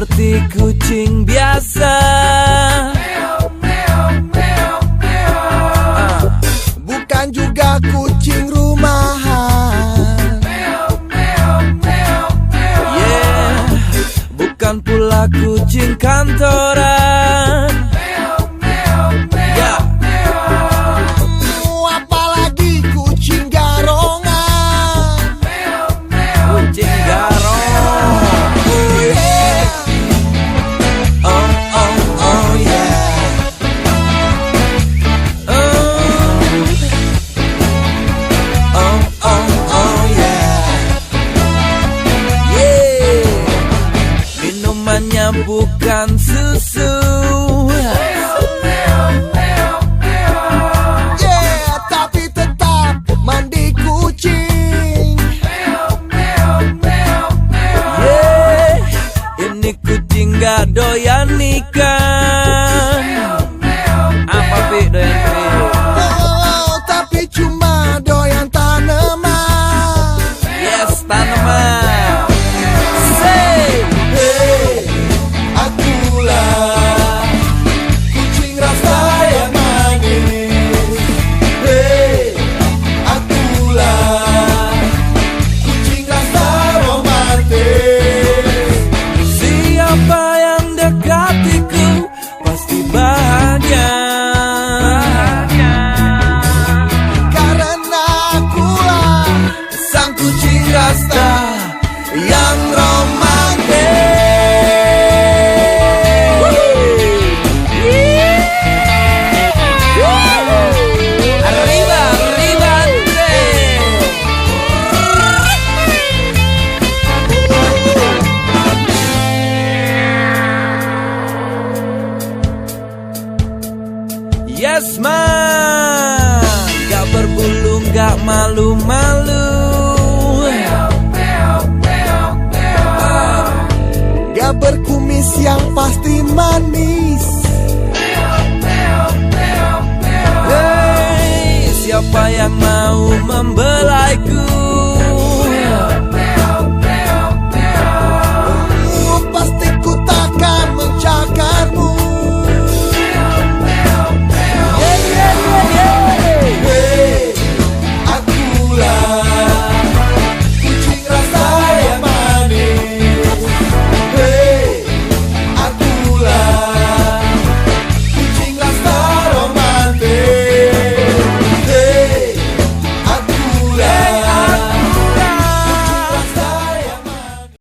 seperti kucing biasa. Bukan juga kucing rumahan. Yeah, bukan pula kucing kantoran. Yeah. Apalagi kucing garongan. Kucing garong. Oh yeah. Oh oh oh yeah. Oh oh oh yeah. Yeah. Minumannya bukan susu. Yeah, tapi tetap mandi kucing. Yeah, ini kucing gak doyan ikan. Apa Pi doyan Pi? Oh, tapi cuma doyan tanaman. Yes, tanaman. Say, Hey, akulah kucing rasa yang manis. Hey, akulah kucing rasa romantis. siapa yang dekatiku pasti bahagia. Karena akulah Sang kucing rasta yang romantis. Arriba, arriba, yes man, gak berbulu, gak malu-malu. gak berkumis yang pasti manis. Hey, siapa yang mau membelaiku?